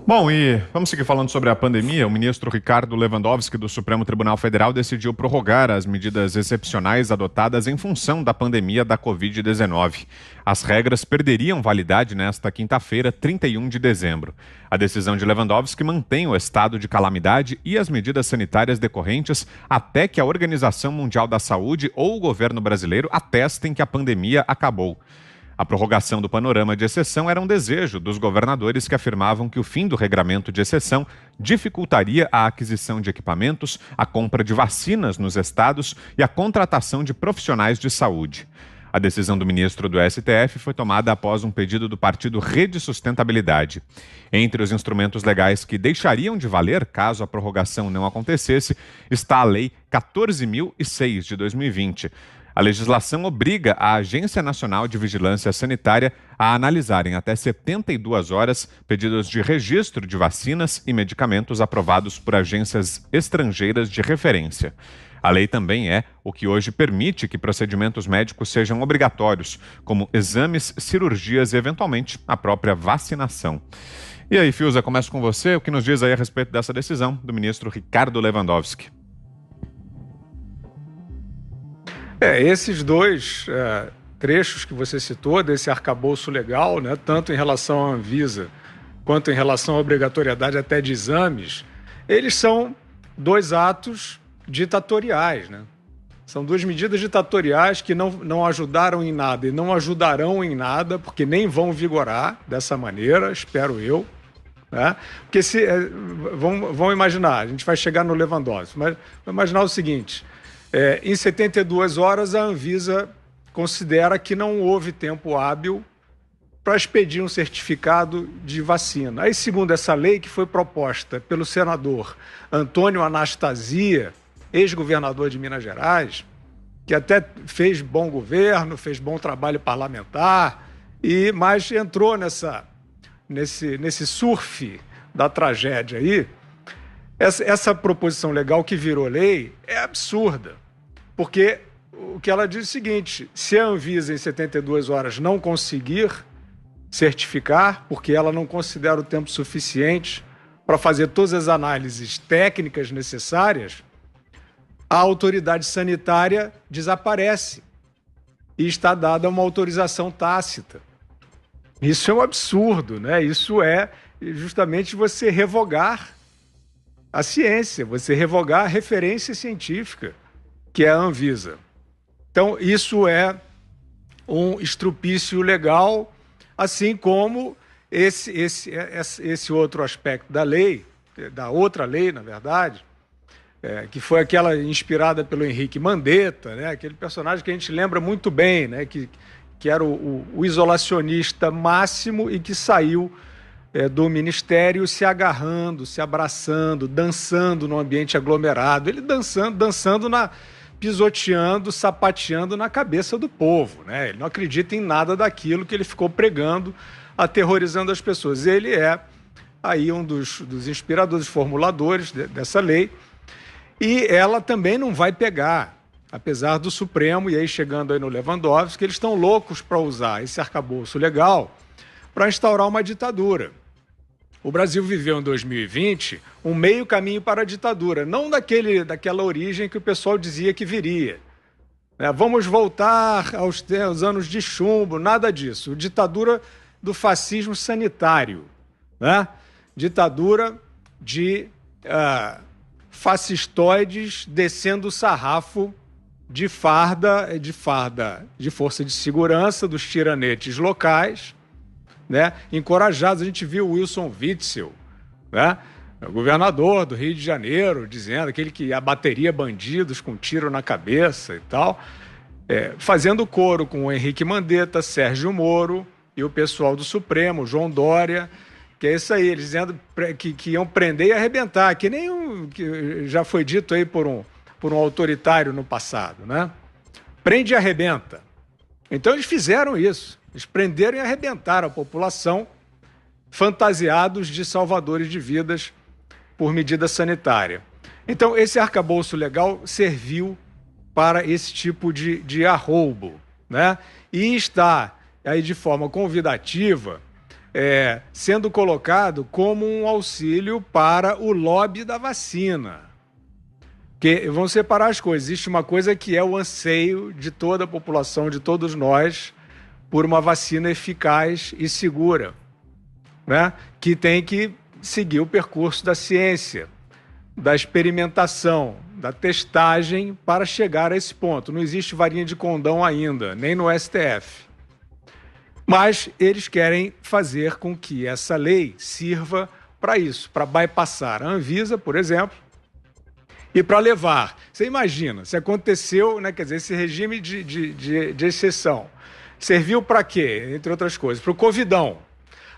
Bom, e vamos seguir falando sobre a pandemia. O ministro Ricardo Lewandowski, do Supremo Tribunal Federal, decidiu prorrogar as medidas excepcionais adotadas em função da pandemia da Covid-19. As regras perderiam validade nesta quinta-feira, 31 de dezembro. A decisão de Lewandowski mantém o estado de calamidade e as medidas sanitárias decorrentes até que a Organização Mundial da Saúde ou o governo brasileiro atestem que a pandemia acabou. A prorrogação do panorama de exceção era um desejo dos governadores que afirmavam que o fim do regramento de exceção dificultaria a aquisição de equipamentos, a compra de vacinas nos estados e a contratação de profissionais de saúde. A decisão do ministro do STF foi tomada após um pedido do partido Rede Sustentabilidade. Entre os instrumentos legais que deixariam de valer caso a prorrogação não acontecesse, está a Lei 14.006 de 2020. A legislação obriga a Agência Nacional de Vigilância Sanitária a analisar em até 72 horas pedidos de registro de vacinas e medicamentos aprovados por agências estrangeiras de referência. A lei também é o que hoje permite que procedimentos médicos sejam obrigatórios, como exames, cirurgias e, eventualmente, a própria vacinação. E aí, Fiuza, começo com você. O que nos diz aí a respeito dessa decisão do ministro Ricardo Lewandowski? Esses dois trechos que você citou desse arcabouço legal, né, tanto em relação à Anvisa quanto em relação à obrigatoriedade até de exames, eles são dois atos ditatoriais, né? São duas medidas ditatoriais que não ajudaram em nada e não ajudarão em nada, porque nem vão vigorar dessa maneira, espero eu. Né? Porque vamos imaginar, a gente vai chegar no Lewandowski, mas vamos imaginar o seguinte: em 72 horas, a Anvisa considera que não houve tempo hábil para expedir um certificado de vacina. Aí, segundo essa lei que foi proposta pelo senador Antônio Anastasia, ex-governador de Minas Gerais, que até fez bom governo, fez bom trabalho parlamentar, mas entrou nesse surf da tragédia aí. Essa proposição legal que virou lei é absurda. Porque o que ela diz é o seguinte: se a Anvisa em 72 horas não conseguir certificar, porque ela não considera o tempo suficiente para fazer todas as análises técnicas necessárias, a autoridade sanitária desaparece e está dada uma autorização tácita. Isso é um absurdo, né? Isso é justamente você revogar a ciência, você revogar a referência científica, que é a Anvisa. Então, isso é um estrupício legal, assim como esse outro aspecto da lei, da outra lei, na verdade, que foi aquela inspirada pelo Henrique Mandetta, né? Aquele personagem que a gente lembra muito bem, né? Que era o isolacionista máximo e que saiu do ministério se agarrando, se abraçando, dançando no ambiente aglomerado. Ele dançando pisoteando, sapateando na cabeça do povo, né? Ele não acredita em nada daquilo que ele ficou pregando, aterrorizando as pessoas. Ele é aí um dos inspiradores, formuladores dessa lei, e ela também não vai pegar, apesar do Supremo, e aí chegando aí no Lewandowski, eles estão loucos para usar esse arcabouço legal para instaurar uma ditadura. O Brasil viveu em 2020 um meio caminho para a ditadura, não daquela origem que o pessoal dizia que viria. Vamos voltar aos anos de chumbo, nada disso. Ditadura do fascismo sanitário, né? Ditadura de fascistoides descendo o sarrafo de farda de força de segurança dos tiranetes locais, né? Encorajados. A gente viu o Wilson Witzel, né? O governador do Rio de Janeiro, dizendo aquele que abateria bandidos com tiro na cabeça e tal, fazendo coro com o Henrique Mandetta, Sérgio Moro e o pessoal do Supremo, João Dória, que é isso aí, eles dizendo que iam prender e arrebentar, que nem que já foi dito aí por um autoritário no passado, né? Prende e arrebenta. Então eles fizeram isso. Eles prenderam e arrebentaram a população, fantasiados de salvadores de vidas por medida sanitária. Então, esse arcabouço legal serviu para esse tipo de arroubo, né? E está aí de forma convidativa sendo colocado como um auxílio para o lobby da vacina. Porque vão separar as coisas. Existe uma coisa que é o anseio de toda a população, de todos nós, por uma vacina eficaz e segura, né? Que tem que seguir o percurso da ciência, da experimentação, da testagem para chegar a esse ponto. Não existe varinha de condão ainda, nem no STF. Mas eles querem fazer com que essa lei sirva para isso, para bypassar a Anvisa, por exemplo, e para levar. Você imagina, se aconteceu, né, quer dizer, esse regime de exceção, serviu para quê? Entre outras coisas, para o Covidão.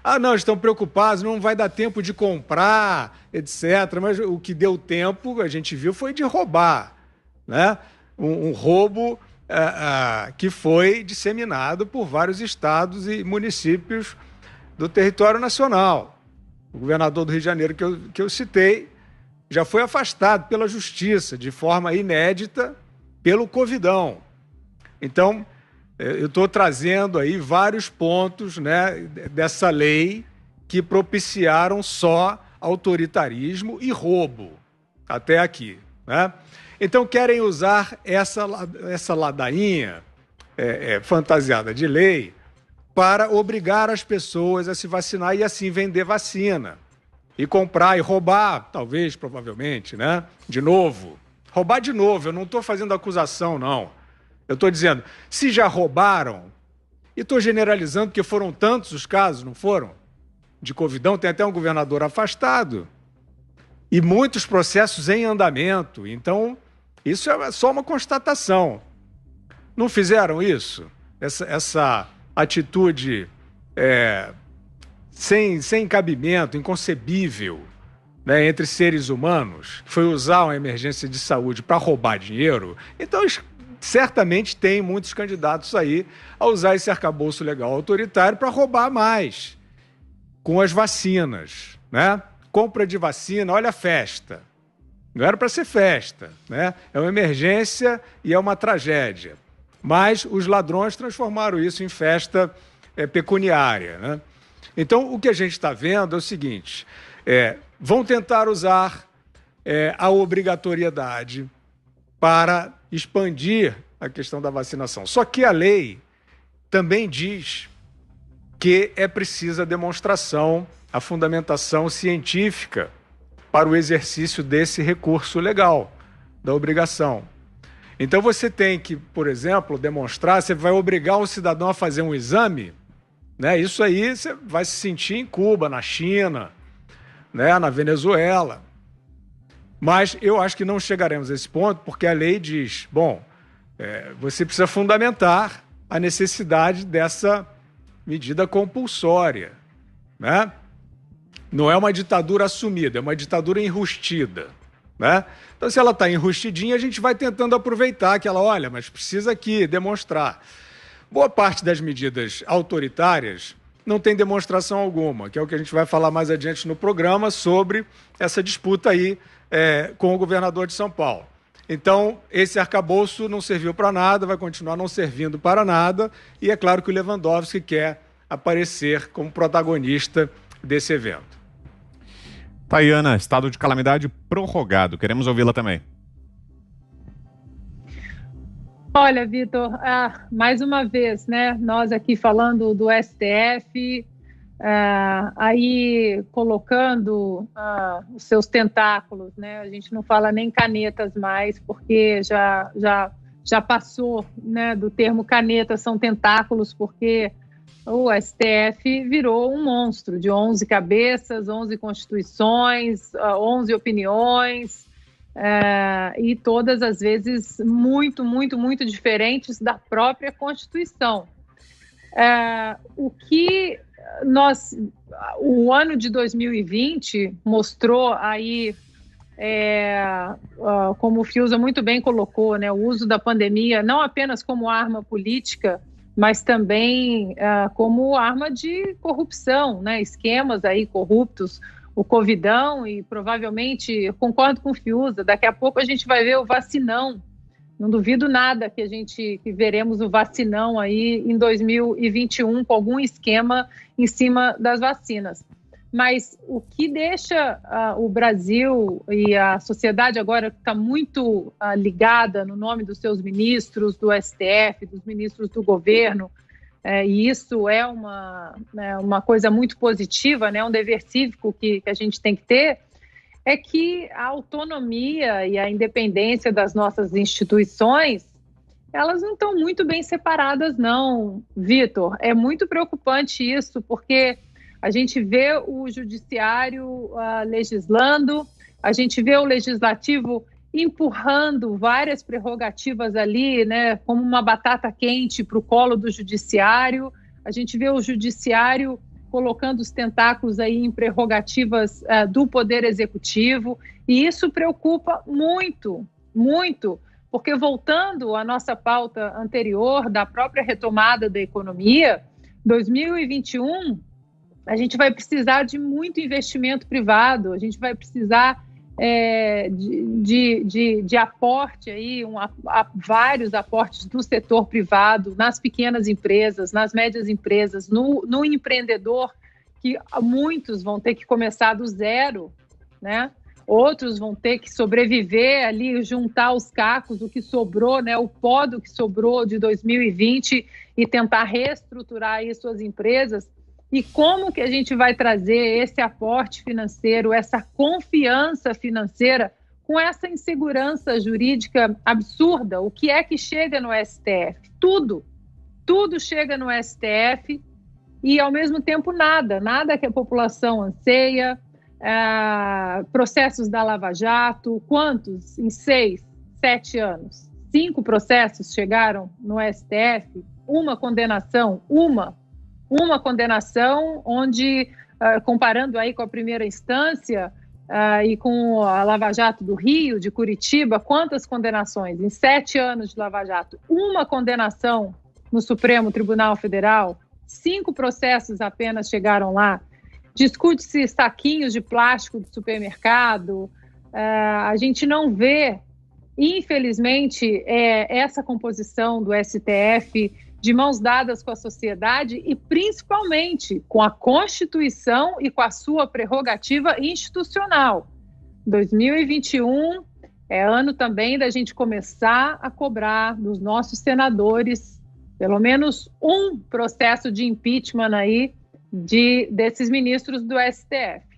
Ah, não, estão preocupados, não vai dar tempo de comprar, etc. Mas o que deu tempo, a gente viu, foi de roubar, né? Um roubo que foi disseminado por vários estados e municípios do território nacional. O governador do Rio de Janeiro, que eu citei, já foi afastado pela justiça de forma inédita pelo Covidão. Então, eu estou trazendo aí vários pontos, né, dessa lei que propiciaram só autoritarismo e roubo até aqui, né? Então querem usar essa ladainha fantasiada de lei para obrigar as pessoas a se vacinar e assim vender vacina e comprar e roubar, talvez, provavelmente, né? De novo. Roubar de novo, eu não estou fazendo acusação, não. Eu estou dizendo, se já roubaram, e estou generalizando porque foram tantos os casos, não foram? De Covidão, tem até um governador afastado e muitos processos em andamento. Então, isso é só uma constatação. Não fizeram isso? Essa atitude sem cabimento, inconcebível, né, entre seres humanos, foi usar uma emergência de saúde para roubar dinheiro. Então, certamente tem muitos candidatos aí a usar esse arcabouço legal autoritário para roubar mais com as vacinas, né? Compra de vacina, olha a festa. Não era para ser festa, né? É uma emergência e é uma tragédia. Mas os ladrões transformaram isso em festa pecuniária, né? Então, o que a gente está vendo é o seguinte, vão tentar usar a obrigatoriedade para expandir a questão da vacinação. Só que a lei também diz que é precisa a demonstração, a fundamentação científica para o exercício desse recurso legal, da obrigação. Então você tem que, por exemplo, demonstrar, você vai obrigar um cidadão a fazer um exame, né? Isso aí você vai se sentir em Cuba, na China, né? Na Venezuela. Mas eu acho que não chegaremos a esse ponto, porque a lei diz, bom, você precisa fundamentar a necessidade dessa medida compulsória, né? Não é uma ditadura assumida, é uma ditadura enrustida, né? Então, se ela está enrustidinha, a gente vai tentando aproveitar que ela, olha, mas precisa aqui demonstrar. Boa parte das medidas autoritárias não tem demonstração alguma, que é o que a gente vai falar mais adiante no programa sobre essa disputa aí com o governador de São Paulo. Então, esse arcabouço não serviu para nada, vai continuar não servindo para nada, e é claro que o Lewandowski quer aparecer como protagonista desse evento. Tayana, estado de calamidade prorrogado, queremos ouvi-la também. Olha, Vitor, mais uma vez, né, nós aqui falando do STF, aí colocando os seus tentáculos, né? A gente não fala nem canetas mais, porque já passou, né, do termo caneta, são tentáculos, porque o STF virou um monstro de 11 cabeças, 11 constituições, 11 opiniões, e todas as vezes muito, muito, muito diferentes da própria Constituição. O ano de 2020 mostrou aí, como o Fiuza muito bem colocou, né, o uso da pandemia não apenas como arma política, mas também como arma de corrupção, né, esquemas aí corruptos, o Covidão, e provavelmente, eu concordo com o Fiuza, daqui a pouco a gente vai ver o vacinão, Não duvido nada que veremos o vacinão aí em 2021 com algum esquema em cima das vacinas. Mas o que deixa o Brasil e a sociedade agora está muito ligada no nome dos seus ministros, do STF, dos ministros do governo, e isso é uma coisa muito positiva, né, um dever cívico que a gente tem que ter, é que a autonomia e a independência das nossas instituições, elas não estão muito bem separadas, não, Vitor. É muito preocupante isso, porque a gente vê o judiciário legislando, a gente vê o legislativo empurrando várias prerrogativas ali, né, como uma batata quente para o colo do judiciário. A gente vê o judiciário colocando os tentáculos aí em prerrogativas do Poder Executivo, e isso preocupa muito, muito, porque voltando à nossa pauta anterior da própria retomada da economia, 2021, a gente vai precisar de muito investimento privado, a gente vai precisar de aporte aí, vários aportes do setor privado, nas pequenas empresas, nas médias empresas, no empreendedor, que muitos vão ter que começar do zero, né? Outros vão ter que sobreviver ali, juntar os cacos, o que sobrou, né? O pó do que sobrou de 2020 e tentar reestruturar aí suas empresas. E como que a gente vai trazer esse aporte financeiro, essa confiança financeira com essa insegurança jurídica absurda? O que é que chega no STF? Tudo chega no STF e, ao mesmo tempo, nada que a população anseia. Processos da Lava Jato, quantos? Em 6, 7 anos. 5 processos chegaram no STF, uma condenação, uma condenação onde, comparando aí com a primeira instância e com a Lava Jato do Rio, de Curitiba, quantas condenações? Em 7 anos de Lava Jato, uma condenação no Supremo Tribunal Federal, 5 processos apenas chegaram lá. Discute-se saquinhos de plástico de supermercado, a gente não vê, infelizmente, essa composição do STF de mãos dadas com a sociedade e, principalmente, com a Constituição e com a sua prerrogativa institucional. 2021 é ano também da gente começar a cobrar dos nossos senadores pelo menos um processo de impeachment aí desses ministros do STF.